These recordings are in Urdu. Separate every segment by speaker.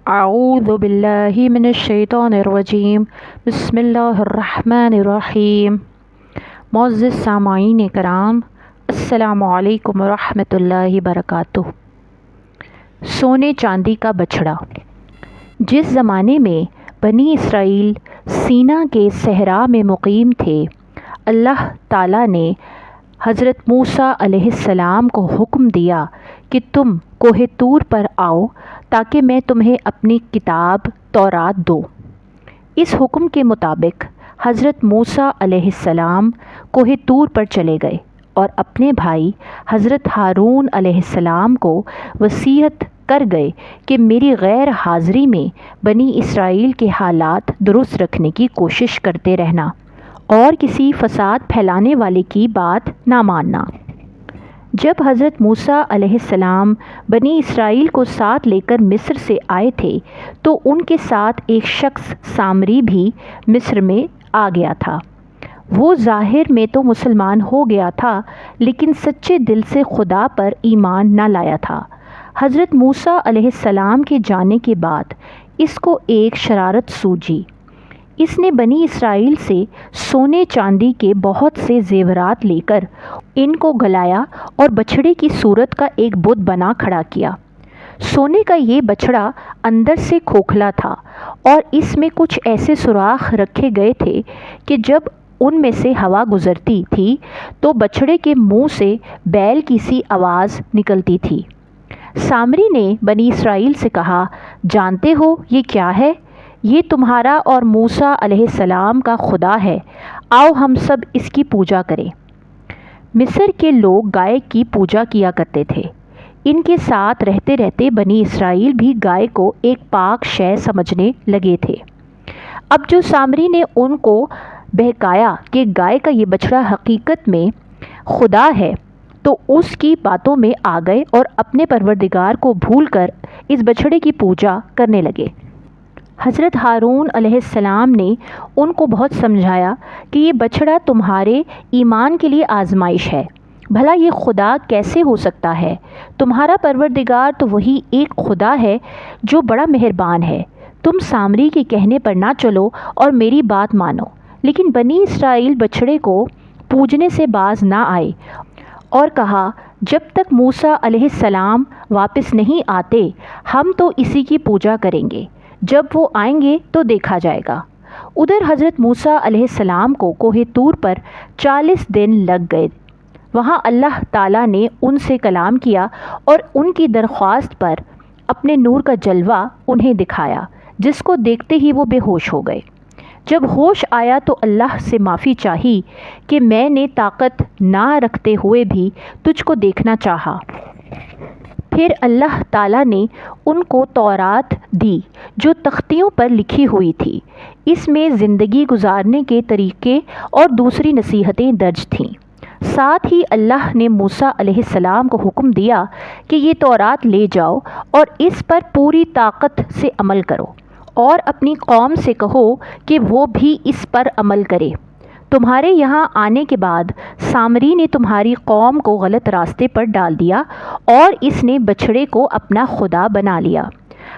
Speaker 1: اعوذ باللہ من الشیطان الرجیم بسم اللہ الرحمن الرحیم۔ معزز سامعین کرام، السلام علیکم ورحمۃ اللہ وبرکاتہ۔ سونے چاندی کا بچھڑا۔ جس زمانے میں بنی اسرائیل سینا کے صحرا میں مقیم تھے، اللہ تعالیٰ نے حضرت موسیٰ علیہ السلام کو حکم دیا کہ تم کوہ طور پر آؤ تاکہ میں تمہیں اپنی کتاب تورات دوں۔ اس حکم کے مطابق حضرت موسیٰ علیہ السلام کوہ طور پر چلے گئے اور اپنے بھائی حضرت ہارون علیہ السلام کو وصیت کر گئے کہ میری غیر حاضری میں بنی اسرائیل کے حالات درست رکھنے کی کوشش کرتے رہنا اور کسی فساد پھیلانے والے کی بات نہ ماننا۔ جب حضرت موسیٰ علیہ السلام بنی اسرائیل کو ساتھ لے کر مصر سے آئے تھے تو ان کے ساتھ ایک شخص سامری بھی مصر میں آ گیا تھا۔ وہ ظاہر میں تو مسلمان ہو گیا تھا لیکن سچے دل سے خدا پر ایمان نہ لایا تھا۔ حضرت موسیٰ علیہ السلام کے جانے کے بعد اس کو ایک شرارت سوجی۔ اس نے بنی اسرائیل سے سونے چاندی کے بہت سے زیورات لے کر ان کو گلایا اور بچھڑے کی صورت کا ایک بت بنا کھڑا کیا۔ سونے کا یہ بچھڑا اندر سے کھوکھلا تھا اور اس میں کچھ ایسے سوراخ رکھے گئے تھے کہ جب ان میں سے ہوا گزرتی تھی تو بچھڑے کے منہ سے بیل کی سی آواز نکلتی تھی۔ سامری نے بنی اسرائیل سے کہا، جانتے ہو یہ کیا ہے؟ یہ تمہارا اور موسیٰ علیہ السلام کا خدا ہے، آؤ ہم سب اس کی پوجا کریں۔ مصر کے لوگ گائے کی پوجا کیا کرتے تھے۔ ان کے ساتھ رہتے رہتے بنی اسرائیل بھی گائے کو ایک پاک شے سمجھنے لگے تھے۔ اب جو سامری نے ان کو بہکایا کہ گائے کا یہ بچھڑا حقیقت میں خدا ہے، تو اس کی باتوں میں آ گئے اور اپنے پروردگار کو بھول کر اس بچھڑے کی پوجا کرنے لگے۔ حضرت ہارون علیہ السلام نے ان کو بہت سمجھایا کہ یہ بچھڑا تمہارے ایمان کے لیے آزمائش ہے، بھلا یہ خدا کیسے ہو سکتا ہے؟ تمہارا پروردگار تو وہی ایک خدا ہے جو بڑا مہربان ہے۔ تم سامری کے کہنے پر نہ چلو اور میری بات مانو۔ لیکن بنی اسرائیل بچھڑے کو پوجنے سے باز نہ آئے اور کہا، جب تک موسیٰ علیہ السلام واپس نہیں آتے ہم تو اسی کی پوجا کریں گے، جب وہ آئیں گے تو دیکھا جائے گا۔ ادھر حضرت موسیٰ علیہ السلام کو کوہ طور پر 40 دن لگ گئے۔ وہاں اللہ تعالیٰ نے ان سے کلام کیا اور ان کی درخواست پر اپنے نور کا جلوہ انہیں دکھایا، جس کو دیکھتے ہی وہ بے ہوش ہو گئے۔ جب ہوش آیا تو اللہ سے معافی چاہی کہ میں نے طاقت نہ رکھتے ہوئے بھی تجھ کو دیکھنا چاہا۔ پھر اللہ تعالیٰ نے ان کو تورات دی جو تختیوں پر لکھی ہوئی تھی۔ اس میں زندگی گزارنے کے طریقے اور دوسری نصیحتیں درج تھیں۔ ساتھ ہی اللہ نے موسیٰ علیہ السلام کو حکم دیا کہ یہ تورات لے جاؤ اور اس پر پوری طاقت سے عمل کرو اور اپنی قوم سے کہو کہ وہ بھی اس پر عمل کرے۔ تمہارے یہاں آنے کے بعد سامری نے تمہاری قوم کو غلط راستے پر ڈال دیا اور اس نے بچھڑے کو اپنا خدا بنا لیا۔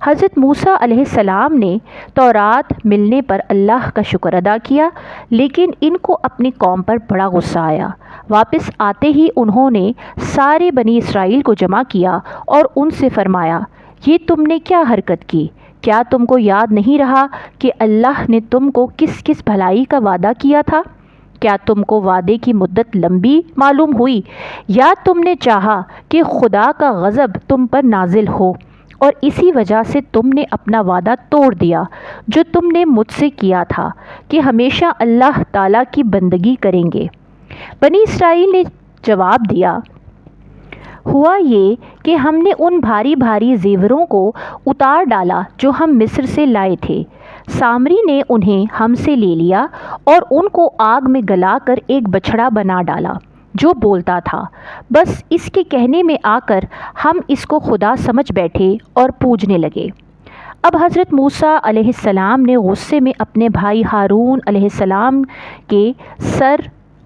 Speaker 1: حضرت موسیٰ علیہ السلام نے تورات ملنے پر اللہ کا شکر ادا کیا، لیکن ان کو اپنی قوم پر بڑا غصہ آیا۔ واپس آتے ہی انہوں نے سارے بنی اسرائیل کو جمع کیا اور ان سے فرمایا، یہ تم نے کیا حرکت کی؟ کیا تم کو یاد نہیں رہا کہ اللہ نے تم کو کس کس بھلائی کا وعدہ کیا تھا؟ کیا تم کو وعدے کی مدت لمبی معلوم ہوئی، یا تم نے چاہا کہ خدا کا غضب تم پر نازل ہو اور اسی وجہ سے تم نے اپنا وعدہ توڑ دیا جو تم نے مجھ سے کیا تھا کہ ہمیشہ اللہ تعالیٰ کی بندگی کریں گے؟ بنی اسرائیل نے جواب دیا، ہوا یہ کہ ہم نے ان بھاری بھاری زیوروں کو اتار ڈالا جو ہم مصر سے لائے تھے۔ سامری نے انہیں ہم سے لے لیا اور ان کو آگ میں گلا کر ایک بچھڑا بنا ڈالا جو بولتا تھا۔ بس اس کے کہنے میں آ کر ہم اس کو خدا سمجھ بیٹھے اور پوجنے لگے۔ اب حضرت موسیٰ علیہ السلام نے غصے میں اپنے بھائی ہارون علیہ السلام کے سر